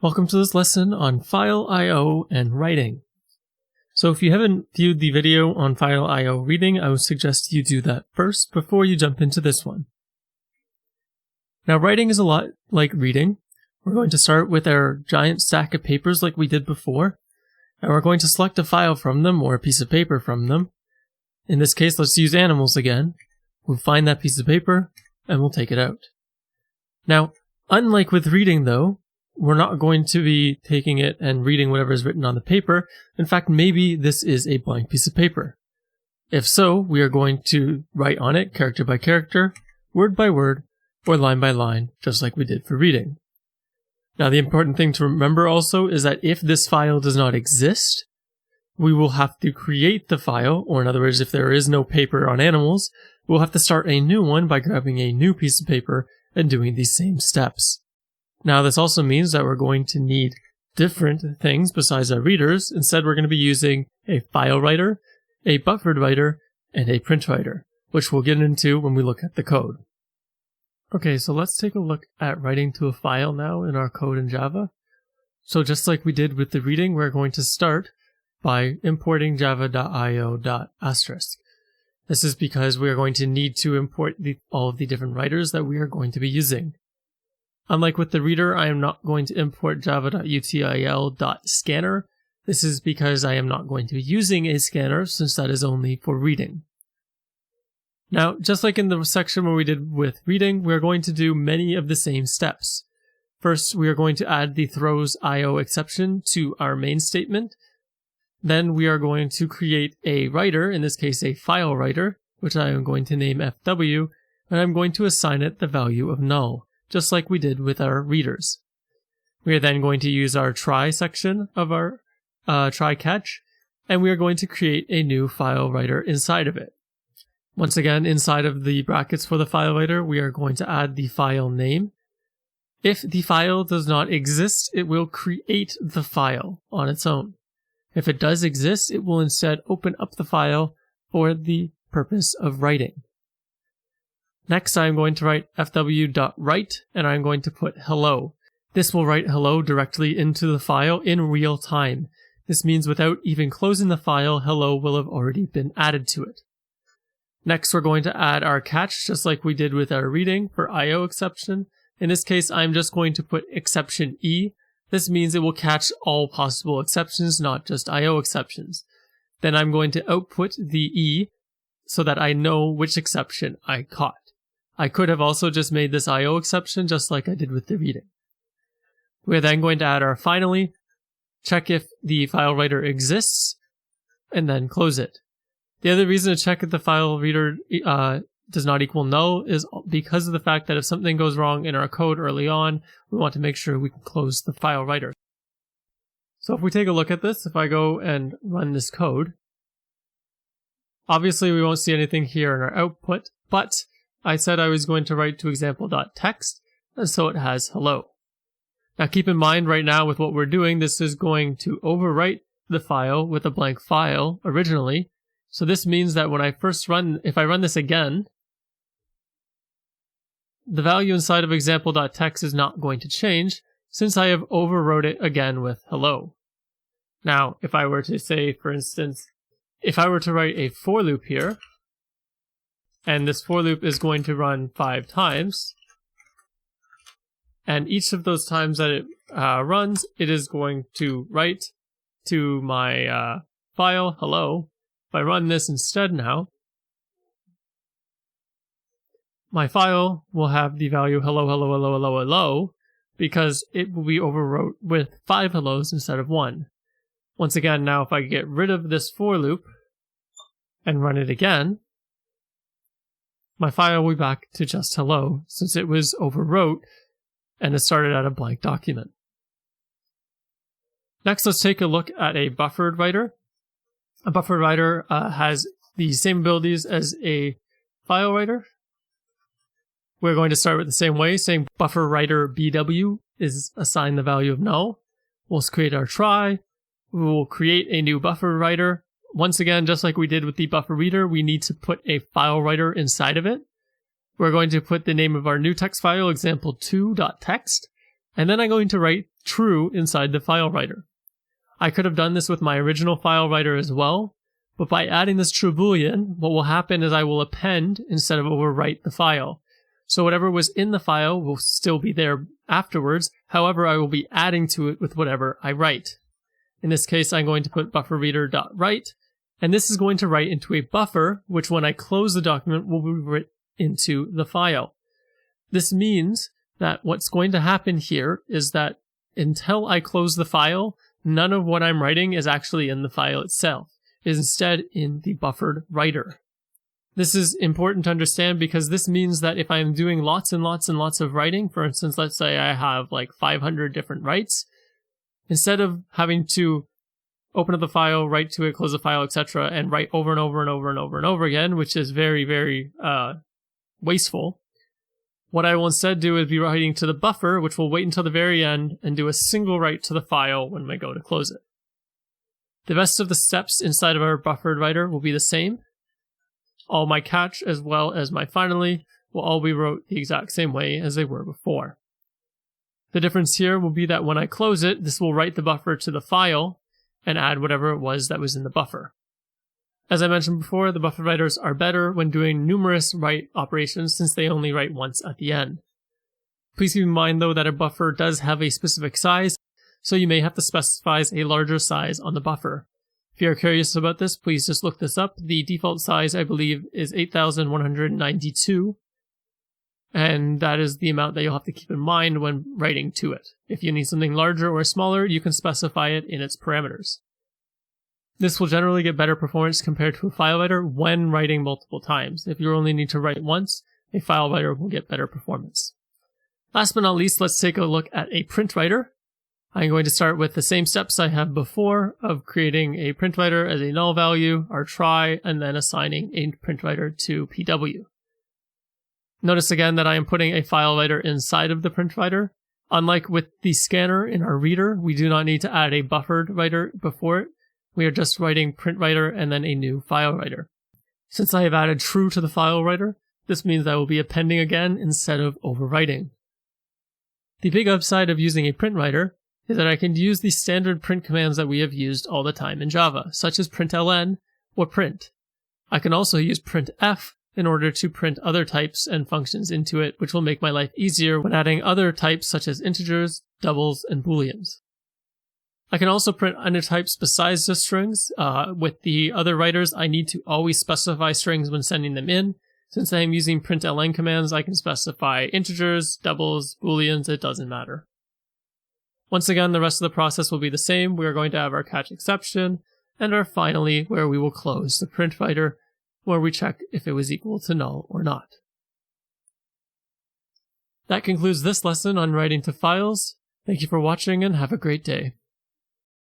Welcome to this lesson on file I/O and writing. So if you haven't viewed the video on file I/O reading, I would suggest you do that first before you jump into this one. Now writing is a lot like reading. We're going to start with our giant stack of papers like we did before, and we're going to select a file from them or a piece of paper from them. In this case, let's use animals again. We'll find that piece of paper and we'll take it out. Now, unlike with reading though, we're not going to be taking it and reading whatever is written on the paper. In fact, maybe this is a blank piece of paper. If so, we are going to write on it character by character, word by word, or line by line, just like we did for reading. Now, the important thing to remember also is that if this file does not exist, we will have to create the file, or in other words, if there is no paper on animals, we'll have to start a new one by grabbing a new piece of paper and doing these same steps. Now, this also means that we're going to need different things besides our readers. Instead, we're going to be using a file writer, a buffered writer, and a print writer, which we'll get into when we look at the code. Okay, so let's take a look at writing to a file now in our code in Java. So just like we did with the reading, we're going to start by importing java.io.*. This is because we are going to need to import all of the different writers that we are going to be using. Unlike with the reader, I am not going to import java.util.scanner. This is because I am not going to be using a scanner since that is only for reading. Now, just like in the section where we did with reading, we are going to do many of the same steps. First, we are going to add the throws IO exception to our main statement. Then we are going to create a writer, in this case a file writer, which I am going to name FW, and I'm going to assign it the value of null, just like we did with our readers. We are then going to use our try section of our try catch, and we are going to create a new file writer inside of it. Once again, inside of the brackets for the file writer, we are going to add the file name. If the file does not exist, it will create the file on its own. If it does exist, it will instead open up the file for the purpose of writing. Next, I'm going to write fw.write, and I'm going to put hello. This will write hello directly into the file in real time. This means without even closing the file, hello will have already been added to it. Next, we're going to add our catch, just like we did with our reading for IO exception. In this case, I'm just going to put exception E. This means it will catch all possible exceptions, not just IO exceptions. Then I'm going to output the E so that I know which exception I caught. I could have also just made this IO exception just like I did with the reading. We're then going to add our finally, check if the file writer exists, and then close it. The other reason to check if the file reader does not equal null is because of the fact that if something goes wrong in our code early on, we want to make sure we can close the file writer. So if we take a look at this, if I go and run this code, obviously we won't see anything here in our output, but I said I was going to write to example.txt, and so it has hello. Now keep in mind right now with what we're doing, this is going to overwrite the file with a blank file originally. So this means that when I first if I run this again, the value inside of example.txt is not going to change since I have overwrote it again with hello. Now, if I were to say, for instance, if I were to write a for loop here, and this for loop is going to run 5 times, and each of those times that it runs, it is going to write to my file hello. If I run this instead now, my file will have the value hello, hello, hello, hello, hello, because it will be overwrote with 5 hellos instead of 1. Once again, now if I get rid of this for loop and run it again, my file will be back to just hello, since it was overwrote and it started at a blank document. Next, let's take a look at a buffered writer. A buffered writer has the same abilities as a file writer. We're going to start with the same way, saying buffer writer BW is assigned the value of null. We'll create our try. We will create a new buffer writer. Once again, just like we did with the buffer reader, we need to put a file writer inside of it. We're going to put the name of our new text file, example2.txt, and then I'm going to write true inside the file writer. I could have done this with my original file writer as well, but by adding this true boolean, what will happen is I will append instead of overwrite the file. So whatever was in the file will still be there afterwards, however I will be adding to it with whatever I write. In this case, I'm going to put bufferreader.write, and this is going to write into a buffer, which when I close the document will be written into the file. This means that what's going to happen here is that until I close the file, none of what I'm writing is actually in the file itself. It is instead in the buffered writer. This is important to understand because this means that if I'm doing lots and lots and lots of writing, for instance, let's say I have like 500 different writes, instead of having to open up the file, write to it, close the file, etc., and write over and over and over and over and over again, which is very, very wasteful, what I will instead do is be writing to the buffer, which will wait until the very end and do a single write to the file when I go to close it. The rest of the steps inside of our buffered writer will be the same. All my catch as well as my finally will all be wrote the exact same way as they were before. The difference here will be that when I close it, this will write the buffer to the file and add whatever it was that was in the buffer. As I mentioned before, the buffer writers are better when doing numerous write operations since they only write once at the end. Please keep in mind though that a buffer does have a specific size, so you may have to specify a larger size on the buffer. If you're curious about this, please just look this up. The default size, I believe, is 8,192, and that is the amount that you'll have to keep in mind when writing to it. If you need something larger or smaller, you can specify it in its parameters. This will generally get better performance compared to a file writer when writing multiple times. If you only need to write once, a file writer will get better performance. Last but not least, let's take a look at a print writer. I'm going to start with the same steps I have before of creating a print writer as a null value, our try, and then assigning a print writer to PW. Notice again that I am putting a file writer inside of the print writer. Unlike with the scanner in our reader, we do not need to add a buffered writer before it. We are just writing print writer and then a new file writer. Since I have added true to the file writer, this means I will be appending again instead of overwriting. The big upside of using a print writer is that I can use the standard print commands that we have used all the time in Java, such as println or print. I can also use printf in order to print other types and functions into it, which will make my life easier when adding other types such as integers, doubles, and booleans. I can also print other types besides just strings. With the other writers, I need to always specify strings when sending them in. Since I am using println commands, I can specify integers, doubles, booleans, it doesn't matter. Once again, the rest of the process will be the same. We are going to have our catch exception and our finally, where we will close the print writer, where we check if it was equal to null or not. That concludes this lesson on writing to files. Thank you for watching and have a great day.